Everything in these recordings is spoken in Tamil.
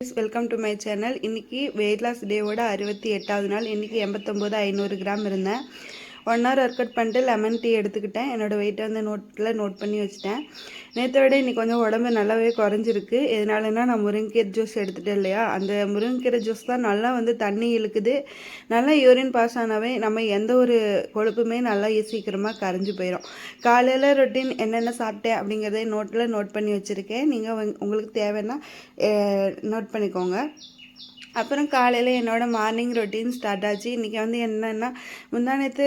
Welcome to my channel. இன்றைக்கி வெயிட் லாஸ் டேவோட 68வது நாள். இன்றைக்கி 89,500 கிராம் இருந்தேன். 1 hour ஒர்க் அவுட் பண்ணிட்டு லெமன் டீ எடுத்துக்கிட்டேன். என்னோடய வெயிட்டை வந்து நோட் பண்ணி வச்சுட்டேன். நேற்றை விட இன்றைக்கி கொஞ்சம் உடம்பு நல்லாவே குறைஞ்சிருக்கு. எதனாலனா நான் முருங்கைக்கீரை ஜூஸ் எடுத்துகிட்டேன் இல்லையா, அந்த முருங்கைக்கீரை ஜூஸ் தான் நல்லா வந்து தண்ணி இழுக்குது. நல்லா யூரின் பாஸ் ஆனாவே நம்ம எந்த ஒரு கொழுப்புமே நல்லா சீக்கிரமாக கரைஞ்சி போயிடும். காலையில் ரொட்டீன் என்னென்ன சாப்பிட்டேன் அப்படிங்கிறத நோட் பண்ணி வச்சுருக்கேன். நீங்கள் உங்களுக்கு தேவைன்னா நோட் பண்ணிக்கோங்க. அப்புறம் காலையில் என்னோடய மார்னிங் ரொட்டீன் ஸ்டார்ட் ஆச்சு. இன்றைக்கி வந்து என்னென்னா, முந்தானத்து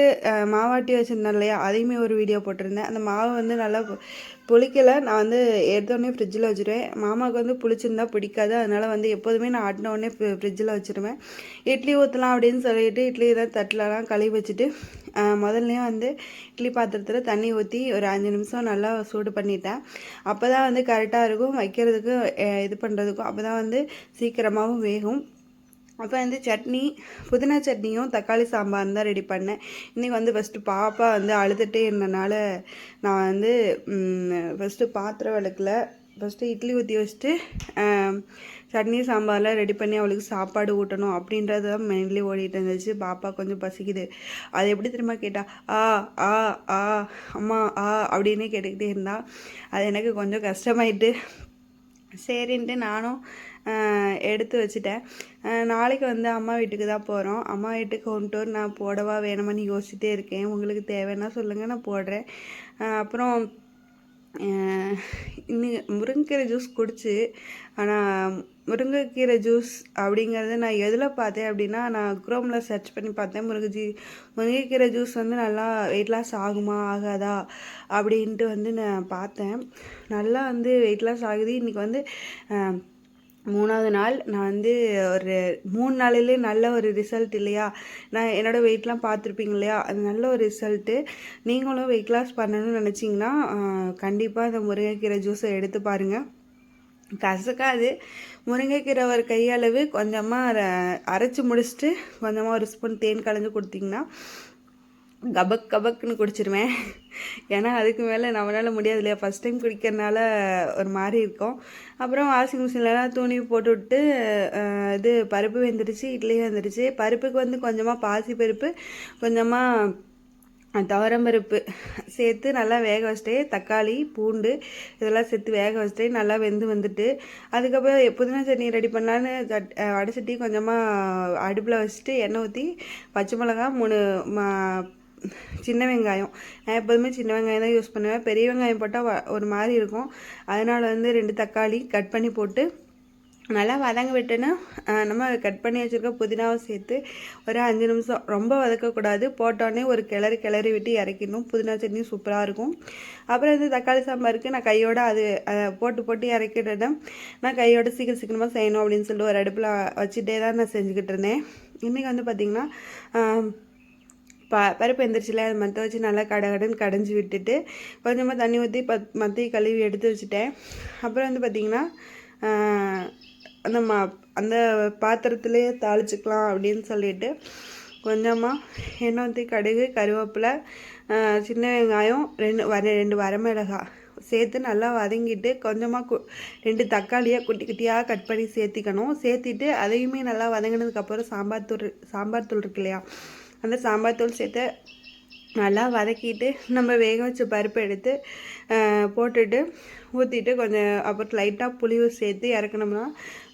மாவாட்டி வச்சுருந்தேன் இல்லையா, அதையுமே ஒரு வீடியோ போட்டிருந்தேன். அந்த மாவு வந்து நல்லா புளிக்கலை. நான் வந்து எடுத்தோடனே ஃப்ரிட்ஜில் வச்சுருவேன். மாமாவுக்கு வந்து புளிச்சிருந்தா பிடிக்காது. அதனால் வந்து எப்போதுமே நான் ஆட்டின உடனே ஃப்ரிட்ஜில் வச்சுருவேன். இட்லி ஊற்றலாம் அப்படின்னு சொல்லிட்டு இட்லி தான் தட்டிலலாம் கழுவி வச்சுட்டு முதல்லையும் வந்து இட்லி பாத்திரத்தில் தண்ணி ஊற்றி ஒரு 5 நிமிஷம் நல்லா சூடு பண்ணிட்டேன். அப்போ தான் வந்து கரெக்டாக இருக்கும் வைக்கிறதுக்கும் இது பண்ணுறதுக்கும். அப்போ தான் வந்து சீக்கிரமாகவும் வேகும். அப்போ வந்து சட்னி, புதினா சட்னியும் தக்காளி சாம்பார் தான் ரெடி பண்ணேன். இன்றைக்கி வந்து ஃபஸ்ட்டு பாப்பா வந்து அழுதுகிட்டே இருந்தனால நான் வந்து ஃபஸ்ட்டு பாத்திரம் விளக்கல. ஃபஸ்ட்டு இட்லி ஊற்றி வச்சுட்டு சட்னி சாம்பார்லாம் ரெடி பண்ணி அவளுக்கு சாப்பாடு ஊட்டணும் அப்படின்றது தான் மெயின்லி ஓடிட்டு இருந்துச்சு. பாப்பா கொஞ்சம் பசிக்குது. அது எப்படி திரும்ப கேட்டா, ஆ ஆ ஆ அம்மா ஆ அப்படின்னே கேட்டுக்கிட்டே இருந்தா. அது எனக்கு கொஞ்சம் கஷ்டமாயிட்டு சரின்ட்டு நானும் எடுத்து வச்சுட்டேன். நாளைக்கு வந்து அம்மா வீட்டுக்கு தான் போகிறோம். அம்மா வீட்டுக்கு ஹோம் டூர் நான் போடவா வேணுமான்னு யோசிச்சுட்டே இருக்கேன். உங்களுக்கு தேவைன்னா சொல்லுங்கள், நான் போடுறேன். அப்புறம் இன்னும் முருங்கைக்கீரை ஜூஸ் குடிச்சு, ஆனால் முருங்கைக்கீரை ஜூஸ் அப்படிங்கிறது நான் எதில் பார்த்தேன் அப்படின்னா, நான் குரோமில் சர்ச் பண்ணி பார்த்தேன். முருங்கைக்கீரை ஜூஸ் வந்து நல்லா வெயிட் லாஸ் ஆகுமா ஆகாதா அப்படின்ட்டு வந்து நான் பார்த்தேன். நல்லா வந்து வெயிட் லாஸ் ஆகுது. இன்றைக்கி வந்து 3வது நாள். நான் வந்து ஒரு 3 நாளிலே நல்ல ஒரு ரிசல்ட் இல்லையா. நான் என்னோடய வெயிட்லாம் பார்த்துருப்பீங்க இல்லையா, அது நல்ல ஒரு ரிசல்ட்டு. நீங்களும் வெயிட் லாஸ் பண்ணணும்னு நினச்சிங்கன்னா கண்டிப்பாக இந்த முருங்கைக்கீரை ஜூஸை எடுத்து பாருங்கள். கசக்காது. முருங்கைக்கீரை ஒரு கையளவு கொஞ்சமாக அரைச்சி முடிச்சுட்டு கொஞ்சமாக ஒரு ஸ்பூன் தேன் கலந்து கொடுத்திங்கன்னா கபக்குன்னு குடிச்சிருவேன். ஏன்னா அதுக்கு மேலே நம்மளால் முடியாது இல்லையா, ஃபஸ்ட் டைம் குடிக்கிறதுனால ஒரு மாதிரி இருக்கும். அப்புறம் வாஷிங் மிஷின்லலாம் துணி போட்டு விட்டு இது பருப்பு வெந்துடுச்சு, இட்லியும் வெந்துடுச்சு. பருப்புக்கு வந்து கொஞ்சமாக பாசி பருப்பு, கொஞ்சமாக துவரம்பருப்பு சேர்த்து நல்லா வேக வச்சுட்டே, தக்காளி பூண்டு இதெல்லாம் சேர்த்து வேக வச்சுட்டே நல்லா வந்துட்டு அதுக்கப்புறம் புதினா சட்னி ரெடி பண்ணலான்னு வடை சட்டி கொஞ்சமாக அடுப்பில் வச்சுட்டு எண்ணெய் ஊற்றி பச்சை மிளகா 3 சின்ன வெங்காயம், நான் எப்போதுமே சின்ன வெங்காயம் தான் யூஸ் பண்ணுவேன். பெரிய வெங்காயம் போட்டால் ஒரு மாதிரி இருக்கும். அதனால் வந்து 2 தக்காளி கட் பண்ணி போட்டு நல்லா வதங்க விட்டுன்னு நம்ம கட் பண்ணி வச்சுருக்க புதினாவை சேர்த்து ஒரு 5 நிமிஷம், ரொம்ப வதக்கக்கூடாது. போட்டோடனே ஒரு கிளறி விட்டு இறக்கிடணும். புதினா சட்னி சூப்பராக இருக்கும். அப்புறம் வந்து தக்காளி சாம்பாருக்கு நான் கையோடு அது போட்டு இறக்கிட்டேன். நான் கையோடு சீக்கிரமாக செய்யணும் அப்படின்னு சொல்லிட்டு ஒரு அடுப்பில் வச்சுட்டே தான் நான் செஞ்சுக்கிட்டு இருந்தேன். இன்றைக்கி வந்து பார்த்திங்கன்னா பருப்பு எந்திரிச்சில அதை மற்ற வச்சு நல்லா கடகடன்னு கடைஞ்சி விட்டுட்டு கொஞ்சமாக தண்ணி ஊற்றி மத்தி கழுவி எடுத்து வச்சுட்டேன். அப்புறம் வந்து பார்த்திங்கன்னா அந்த பாத்திரத்துலேயே தாளிச்சிக்கலாம் அப்படின்னு சொல்லிட்டு கொஞ்சமாக எண்ணெய் ஊற்றி கடுகு, கருவேப்பிலை, சின்ன வெங்காயம், 2 வரமிளகாய் சேர்த்து நல்லா வதங்கிட்டு கொஞ்சமாக 2 தக்காளியாக குட்டி குட்டியாக கட் பண்ணி சேர்த்திட்டு அதையுமே நல்லா வதங்கினதுக்கப்புறம் சாம்பார் தூள் இருக்கு இல்லையா, அந்த சாம்பார் தூள் சேர்த்து நல்லா வதக்கிட்டு நம்ம வேக வச்ச பருப்பு எடுத்து போட்டுட்டு ஊற்றிட்டு கொஞ்சம் அப்புறம் லைட்டாக புளிவு சேர்த்து இறக்கணும்னா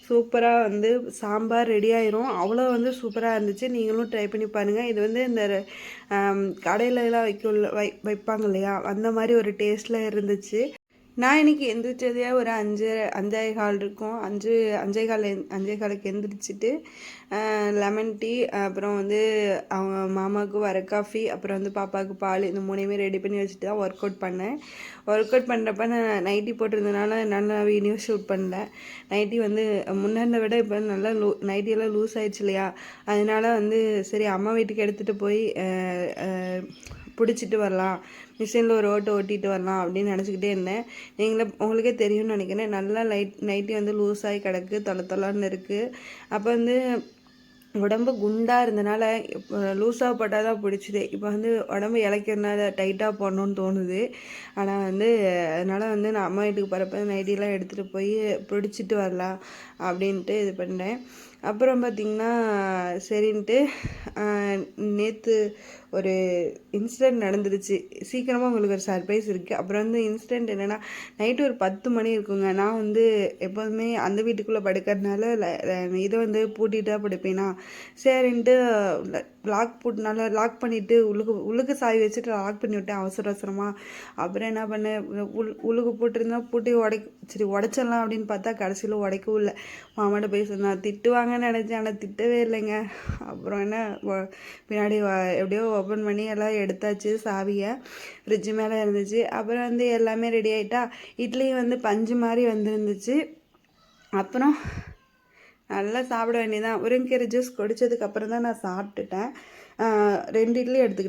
சூப்பராக வந்து சாம்பார் ரெடி ஆயிரும். அவ்வளோ வந்து சூப்பராக இருந்துச்சு. நீங்களும் ட்ரை பண்ணி பாருங்கள். இது வந்து இந்த கடையிலலாம் வைப்பாங்க இல்லையா, அந்த மாதிரி ஒரு டேஸ்ட்டில் இருந்துச்சு. நான் இன்றைக்கி எந்திரிச்சதே ஒரு 5:15 இருக்கும். 5:15க்கு எந்திரிச்சிட்டு லெமன் டீ, அப்புறம் வந்து அவங்க மாமாவுக்கு வர காஃபி, அப்புறம் வந்து பாப்பாவுக்கு பால், இந்த 3யுமே ரெடி பண்ணி வச்சுட்டு தான் ஒர்க் அவுட் பண்ணேன். ஒர்க் அவுட் பண்ணுறப்ப நான் நைட்டி போட்டிருந்தனால நல்லா வீடியோ ஷூட் பண்ணல. நைட்டி வந்து முன்னாடி விட இப்போ நல்லா நைட்டியெல்லாம் லூஸ் ஆயிடுச்சு இல்லையா, அதனால வந்து சரி அம்மா வீட்டுக்கு எடுத்துகிட்டு போய் பிடிச்சிட்டு வரலாம், மிஷினில் ஒரு ஓட்டிட்டு வரலாம் அப்படின்னு நினச்சிக்கிட்டே இருந்தேன். உங்களுக்கே தெரியும்னு நினைக்கிறேன். நல்லா நைட்டி வந்து லூஸாகி கிடக்கு, தொலைன்னு இருக்குது. அப்போ வந்து உடம்பு குண்டாக இருந்தனால இப்போ லூஸாக போட்டால் தான் பிடிச்சிது. இப்போ வந்து உடம்பு இளைக்கிறதுனால டைட்டாக போடணுன்னு தோணுது. ஆனால் வந்து அதனால் வந்து நான் அம்மா வீட்டுக்கு போகிறப்ப நைட்டிலாம் எடுத்துகிட்டு போய் பிடிச்சிட்டு வரலாம் அப்படின்ட்டு இது பண்ணேன். அப்புறம் பார்த்திங்கன்னா சரின்ட்டு நேற்று ஒரு இன்சிடெண்ட் நடந்துருச்சு. சீக்கிரமாக உங்களுக்கு ஒரு சர்ப்ரைஸ் இருக்குது. அப்புறம் வந்து இன்சிடெண்ட் என்னென்னா, நைட்டு ஒரு 10 மணி இருக்குங்க. நான் வந்து எப்போதுமே அந்த வீட்டுக்குள்ளே படுக்கிறதுனால இதை வந்து பூட்டிட்டு தான் படுப்பேனா, சரின்ட்டு லாக் பண்ணிவிட்டு உள்ளுக்கு சாவி வச்சுட்டு லாக் பண்ணி விட்டேன் அவசரமாக. அப்புறம் என்ன பண்ணேன், உள்ளுக்கு போட்டிருந்தா பூட்டி சரி உடைச்சிடலாம் அப்படின்னு பார்த்தா கடைசியில் உடைக்கவும் இல்லை. மாமாட்ட போய் சொன்னேன், திட்டுவாங்கன்னு நினச்சேன், ஆனால் திட்டவே இல்லைங்க. அப்புறம் என்ன பின்னாடி எப்படியோ ஓப்பன் பண்ணி எல்லாம் எடுத்தாச்சு சாவியை. ஃப்ரிட்ஜு மேலே இருந்துச்சு. அப்புறம் வந்து எல்லாமே ரெடி ஆகிட்டா. இட்லியும் வந்து பஞ்சு மாதிரி வந்துருந்துச்சு. அப்புறம் நல்லா சாப்பிட வேண்டியதான். முருங்கைக்கீரை ஜூஸ் குடித்ததுக்கப்புறம் தான் நான் சாப்பிட்டுட்டேன். 2 இட்லி எடுத்துக்கிட்டேன்.